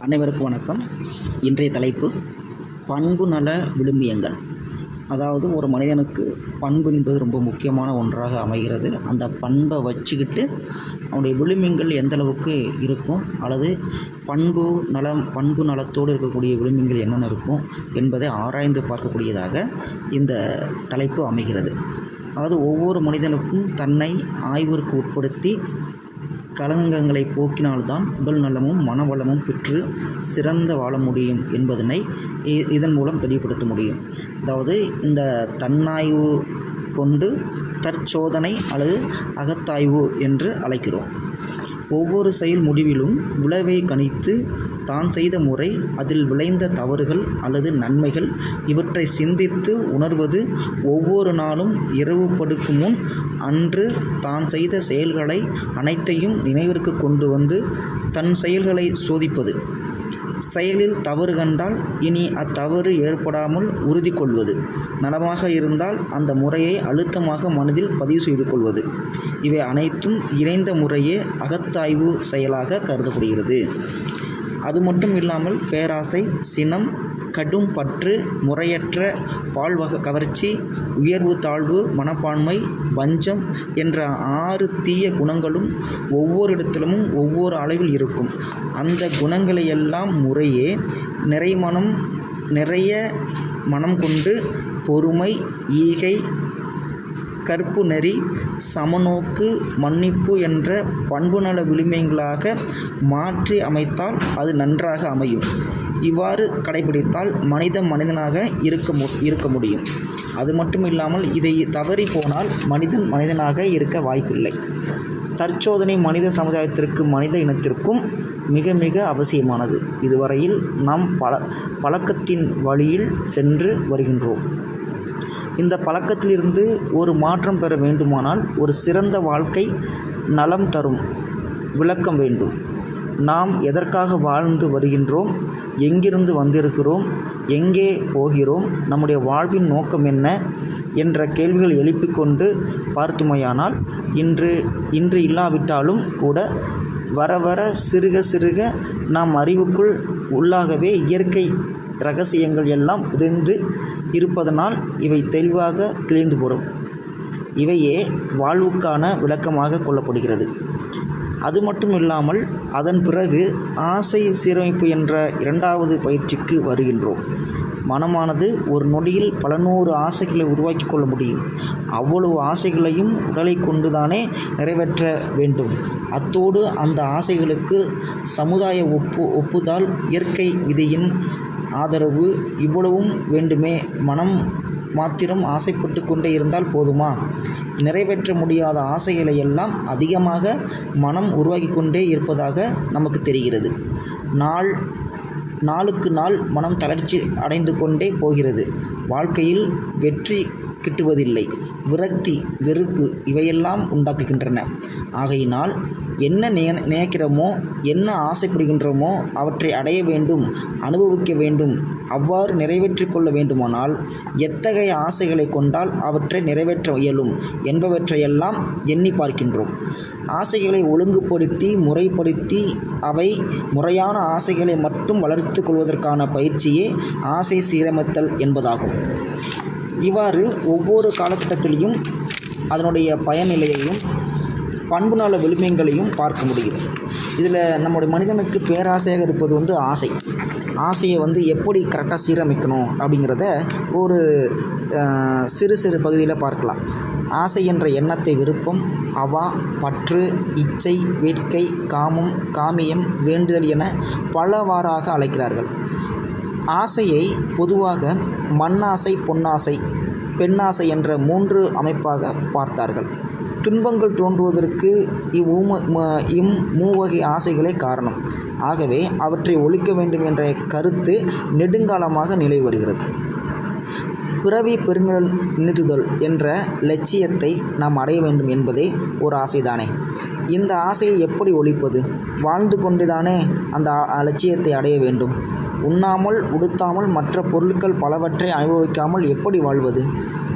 அனைவருக்கும் வணக்கம். இன்றைய தலைப்பு பண்பு நல விழுமியங்கள். அதாவது ஒரு மனிதனுக்கு பண்பு என்பது ரொம்ப முக்கியமான ஒன்றாக அமைகிறது. அந்த பண்பை வச்சுக்கிட்டு அவனுடைய விழுமியங்கள் எந்த அளவுக்கு இருக்கும், அல்லது பண்பு நலத்தோடு இருக்கக்கூடிய விழுமியங்கள் என்னென்ன இருக்கும் என்பதை ஆராய்ந்து பார்க்கக்கூடியதாக இந்த தலைப்பு அமைகிறது. அதாவது ஒவ்வொரு மனிதனுக்கும் தன்னை ஆய்விற்கு உட்படுத்தி களங்கங்களை போக்கினால்தான் உடல் நலமும் மனவளமும் பெற்று சிறந்த வாழ முடியும் என்பதனை இதன் மூலம் தெளிவுபடுத்த முடியும். அதாவது இந்த தன்னாய்வு கொண்டு தற்சோதனை அல்லது அகத்தாய்வு என்று அழைக்கிறோம். ஒவ்வொரு செயல் முடிவிலும் விளைவை கணித்து தான் செய்த முறை, அதில் விளைந்த தவறுகள் அல்லது நன்மைகள் இவற்றை சிந்தித்து உணர்வது, ஒவ்வொரு நாளும் இரவு படுக்கும் முன் அன்று தான் செய்த செயல்களை அனைத்தையும் நினைவிற்கு கொண்டு வந்து தன் செயல்களை சோதிப்பது, செயலில் தவறு கண்டால் இனி அத்தவறு ஏற்படாமல் உறுதி கொள்வது, நலமாக இருந்தால் அந்த முறையை அழுத்தமாக மனதில் பதிவு செய்து கொள்வது, இவை அனைத்தும் இணைந்த முறையே அகத்தாய்வு செயலாக கருதப்படுகிறது. அது மட்டும் இல்லாமல் பேராசை, சினம், கடும் பற்று, முறையற்ற பால்வக கவர்ச்சி, உயர்வு தாழ்வு மனப்பான்மை, வஞ்சம் என்ற 6 தீய குணங்களும் ஒவ்வொரு இடத்திலும் ஒவ்வொரு அளவில் இருக்கும். அந்த குணங்களையெல்லாம் முறையே நிறைய மனம் கொண்டு பொறுமை, ஈகை, கற்பு நெறி, சமநோக்கு, மன்னிப்பு என்ற பண்புநல விழுமியங்களாக மாற்றி அமைத்தால் அது நன்றாக அமையும். இவ்வாறு கடைபிடித்தால் மனிதனாக இருக்க முடியும். அது மட்டும் இல்லாமல் இதை தவறி போனால் மனிதனாக இருக்க வாய்ப்பில்லை. தற்சோதனை மனித சமுதாயத்திற்கு, மனித இனத்திற்கும் மிக மிக அவசியமானது. இதுவரையில் நாம் பழக்கத்தின் வழியில் சென்று வருகின்றோம். இந்த பழக்கத்திலிருந்து ஒரு மாற்றம் பெற வேண்டுமானால் ஒரு சிறந்த வாழ்க்கை நலம் தரும் விளக்கம் வேண்டும். நாம் எதற்காக வாழ்ந்து வருகின்றோம், எங்கிருந்து வந்திருக்கிறோம், எங்கே போகிறோம், நம்முடைய வாழ்வின் நோக்கம் என்ன என்ற கேள்விகள் எழுப்பிக்கொண்டு பார்த்துமையானால் இன்று இல்லாவிட்டாலும் கூட வர சிறுக நாம் அறிவுக்குள் உள்ளாகவே இயற்கை இரகசியங்கள் எல்லாம் புதைந்து இருப்பதனால் இவை தெளிவாக தெளிந்து வரும். இவையே வாழ்வுக்கான விளக்கமாக கொள்ளப்படுகிறது. அது மட்டும் இல்லாமல் அதன் பிறகு ஆசை சீரமைப்பு என்ற 2வது பயிற்சிக்கு வருகின்றோம். மனமானது ஒரு நொடியில் பல 100 ஆசைகளை உருவாக்கி கொள்ள முடியும். அவ்வளவு ஆசைகளையும் உடலை கொண்டுதானே நிறைவேற்ற வேண்டும். அத்தோடு அந்த ஆசைகளுக்கு சமுதாய ஒப்புதல், இயற்கை விதியின் ஆதரவு இவ்வளவும் வேண்டுமே. மனம் மாத்திரம் ஆசைப்பட்டு கொண்டே இருந்தால் போதுமா? நிறைவேற்ற முடியாத ஆசைகளை எல்லாம் அதிகமாக மனம் உருவாக்கி கொண்டே இருப்பதாக நமக்கு தெரிகிறது. நாளுக்கு நாள் மனம் தளர்ச்சி அடைந்து கொண்டே போகிறது. வாழ்க்கையில் வெற்றி கிட்டுவதில்லை. விரக்தி, வெறுப்பு இவையெல்லாம் உண்டாக்குகின்றன. ஆகையினால் என்ன நினைக்கிறோமோ, என்ன ஆசைப்படுகின்றோமோ அவற்றை அடைய வேண்டும், அனுபவிக்க வேண்டும். அவ்வாறு நிறைவேற்றிக் கொள்ள வேண்டுமானால் எத்தகைய ஆசைகளை கொண்டால் அவற்றை நிறைவேற்ற இயலும் என்பவற்றையெல்லாம் எண்ணி பார்க்கின்றோம். ஆசைகளை ஒழுங்குபடுத்தி முறைப்படுத்தி அவை முறையான ஆசைகளை மட்டும் வளர்த்து கொள்வதற்கான பயிற்சியே ஆசை சீரமைத்தல் என்பதாகும். இவ்வாறு ஒவ்வொரு காலகட்டத்திலையும் அதனுடைய பயனிலையையும் பண்புநல விழுமியங்களையும் பார்க்க முடியும். இதில் நம்முடைய மனிதனுக்கு பேராசையாக இருப்பது ஆசையை எப்படி கரெக்டாக சீரமைக்கணும் அப்படிங்கிறத ஒரு சிறு பகுதியில் பார்க்கலாம். ஆசை என்ற எண்ணத்தை விருப்பம், அவா, பற்று, இச்சை, வேட்கை, காமம், காமியம், வேண்டுதல் என பலவாறாக அழைக்கிறார்கள். ஆசையை பொதுவாக மண்ணாசை, பொன்னாசை, பெண்ணாசை என்ற 3 அமைப்பாக பார்த்தார்கள். துன்பங்கள் தோன்றுவதற்கு மூவகை ஆசைகளே காரணம். ஆகவே அவற்றை ஒழிக்க வேண்டும் என்ற கருத்து நெடுங்காலமாக நிலை வருகிறது. பிறவி பெருநிறுத்துதல் என்ற லட்சியத்தை நாம் அடைய வேண்டும் என்பதே ஒரு ஆசைதானே. இந்த ஆசையை எப்படி ஒழிப்பது? வாழ்ந்து கொண்டுதானே அந்த லட்சியத்தை அடைய வேண்டும். உண்ணாமல் உடுத்தாமல் மற்ற பொருட்கள் பலவற்றை அனுபவிக்காமல் எப்படி வாழ்வது?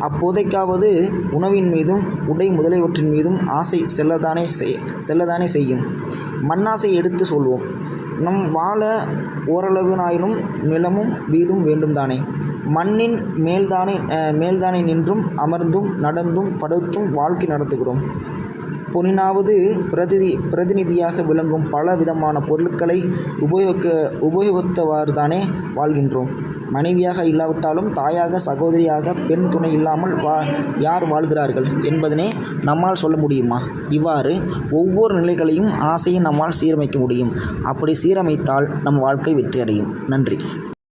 அப்போதைக்காவது உணவின் மீதும் உடை முதலியவற்றின் மீதும் ஆசை செல்லதானே செய்யும். மண்ணாசை எடுத்து சொல்வோம். நம் வாழ ஓரளவினாயினும் நிலமும் வீடும் வேண்டும் தானே. மண்ணின் மேல்தானே நின்றும் அமர்ந்தும் நடந்தும் படுத்தும் வாழ்க்கை நடத்துகிறோம். பொனினாவது பிரதிநிதியாக விளங்கும் பல விதமான பொருட்களை உபயோகித்தவாறு தானே வாழ்கின்றோம். மனைவியாக இல்லாவிட்டாலும் தாயாக, சகோதரியாக, பெண் துணை இல்லாமல் யார் வாழ்கிறார்கள் என்பதனை நம்மால் சொல்ல முடியுமா? இவ்வாறு ஒவ்வொரு நிலைகளையும் ஆசையை நம்மால் சீரமைக்க முடியும். அப்படி சீரமைத்தால் நம் வாழ்க்கை வெற்றியடையும். நன்றி.